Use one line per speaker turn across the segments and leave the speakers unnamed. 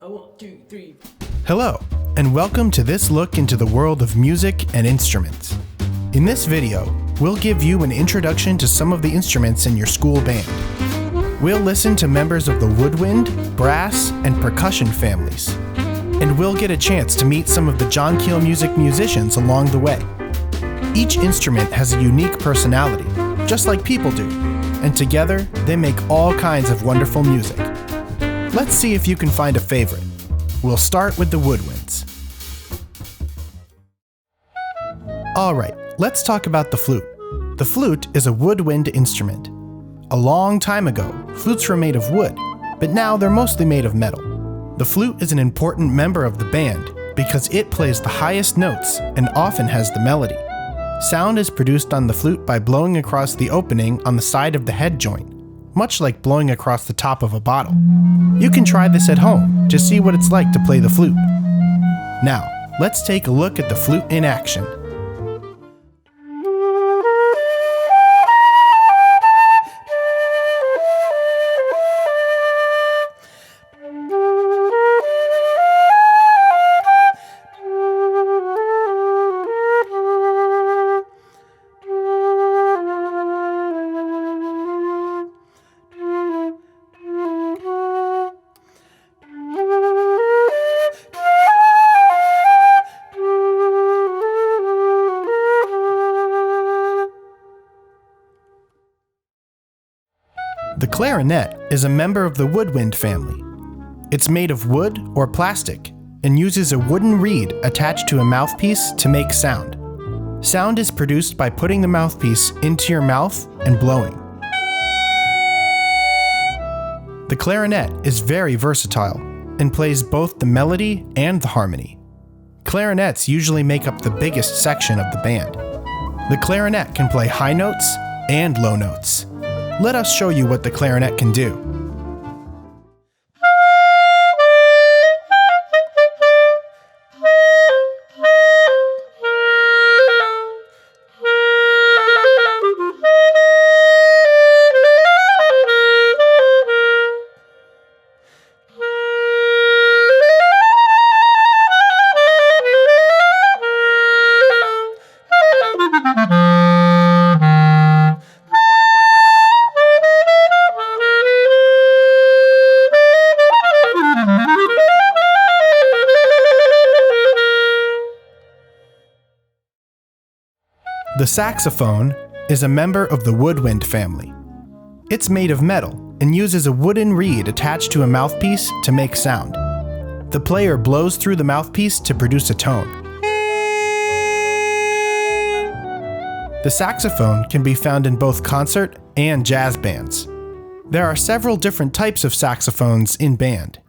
1, 2, 3.
Hello, and welcome to this look into the world of music and instruments. In this video, we'll give you an introduction to some of the instruments in your school band. We'll listen to members of the woodwind, brass, and percussion families. And we'll get a chance to meet some of the John Keel Music musicians along the way. Each instrument has a unique personality, just like people do, and together they make all kinds of wonderful music. Let's see if you can find a favorite. We'll start with the woodwinds. Alright, let's talk about the flute. The flute is a woodwind instrument. A long time ago, flutes were made of wood, but now they're mostly made of metal. The flute is an important member of the band because it plays the highest notes and often has the melody. Sound is produced on the flute by blowing across the opening on the side of the head joint, much like blowing across the top of a bottle. You can try this at home to see what it's like to play the flute. Now, let's take a look at the flute in action. The clarinet is a member of the woodwind family. It's made of wood or plastic and uses a wooden reed attached to a mouthpiece to make sound. Sound is produced by putting the mouthpiece into your mouth and blowing. The clarinet is very versatile and plays both the melody and the harmony. Clarinets usually make up the biggest section of the band. The clarinet can play high notes and low notes. Let us show you what the clarinet can do. The saxophone is a member of the woodwind family. It's made of metal and uses a wooden reed attached to a mouthpiece to make sound. The player blows through the mouthpiece to produce a tone. The saxophone can be found in both concert and jazz bands. There are several different types of saxophones in band: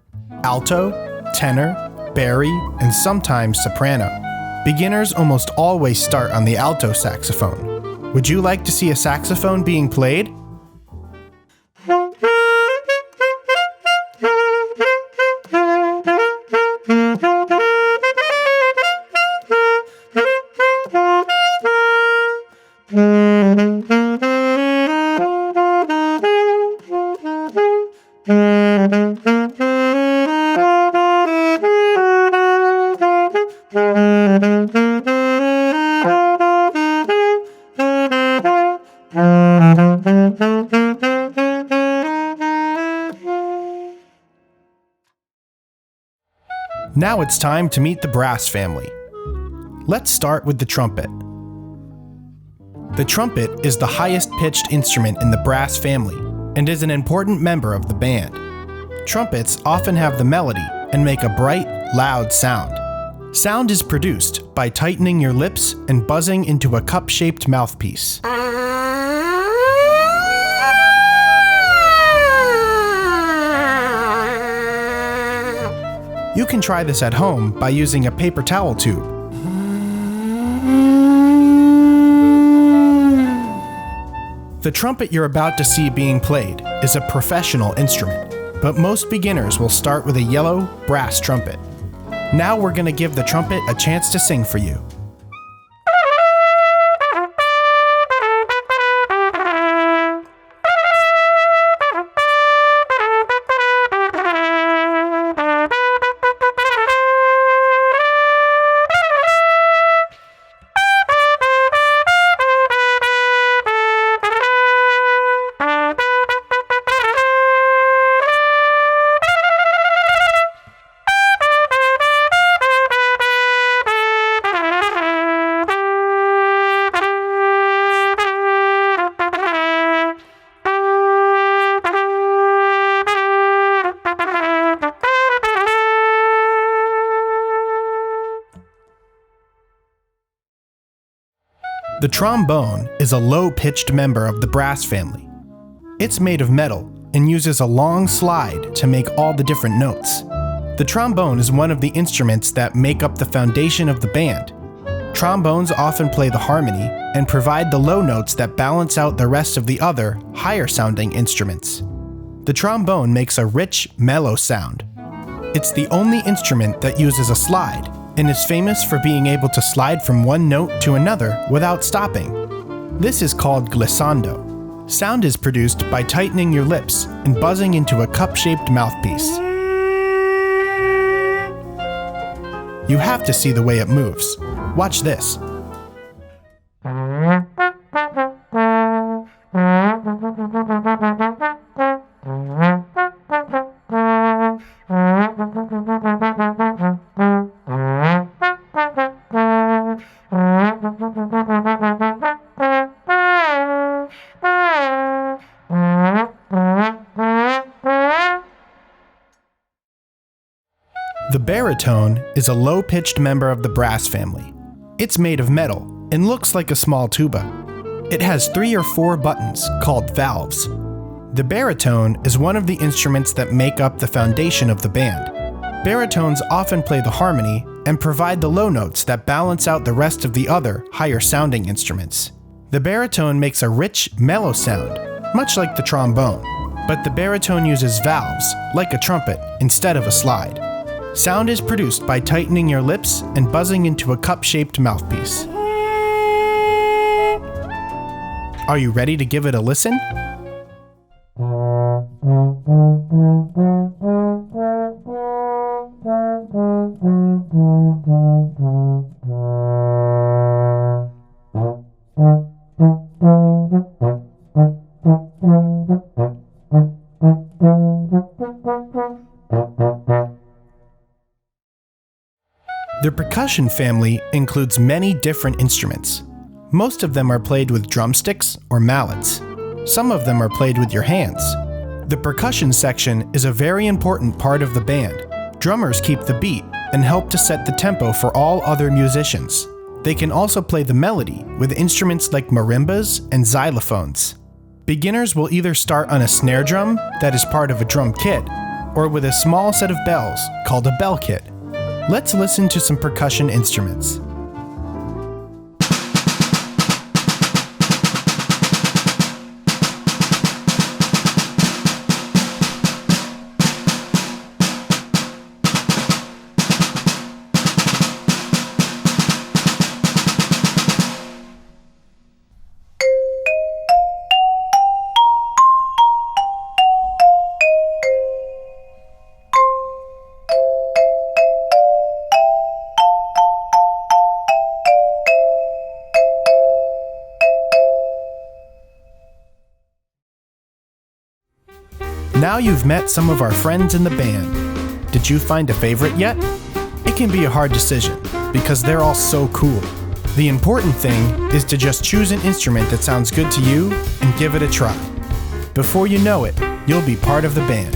alto, tenor, bari, and sometimes soprano. Beginners almost always start on the alto saxophone. Would you like to see a saxophone being played? Now it's time to meet the brass family. Let's start with the trumpet. The trumpet is the highest pitched instrument in the brass family and is an important member of the band. Trumpets often have the melody and make a bright, loud sound. Sound is produced by tightening your lips and buzzing into a cup-shaped mouthpiece. You can try this at home by using a paper towel tube. The trumpet you're about to see being played is a professional instrument, but most beginners will start with a yellow brass trumpet. Now we're going to give the trumpet a chance to sing for you. The trombone is a low-pitched member of the brass family. It's made of metal and uses a long slide to make all the different notes. The trombone is one of the instruments that make up the foundation of the band. Trombones often play the harmony and provide the low notes that balance out the rest of the other, higher-sounding instruments. The trombone makes a rich, mellow sound. It's the only instrument that uses a slide and is famous for being able to slide from one note to another without stopping. This is called glissando. Sound is produced by tightening your lips and buzzing into a cup-shaped mouthpiece. You have to see the way it moves. Watch this. The baritone is a low-pitched member of the brass family. It's made of metal and looks like a small tuba. It has 3 or 4 buttons called valves. The baritone is one of the instruments that make up the foundation of the band. Baritones often play the harmony and provide the low notes that balance out the rest of the other, higher-sounding instruments. The baritone makes a rich, mellow sound, much like the trombone, but the baritone uses valves, like a trumpet, instead of a slide. Sound is produced by tightening your lips and buzzing into a cup-shaped mouthpiece. Are you ready to give it a listen? The percussion family includes many different instruments. Most of them are played with drumsticks or mallets. Some of them are played with your hands. The percussion section is a very important part of the band. Drummers keep the beat and help to set the tempo for all other musicians. They can also play the melody with instruments like marimbas and xylophones. Beginners will either start on a snare drum that is part of a drum kit, or with a small set of bells called a bell kit. Let's listen to some percussion instruments. Now you've met some of our friends in the band. Did you find a favorite yet? It can be a hard decision because they're all so cool. The important thing is to just choose an instrument that sounds good to you and give it a try. Before you know it, you'll be part of the band.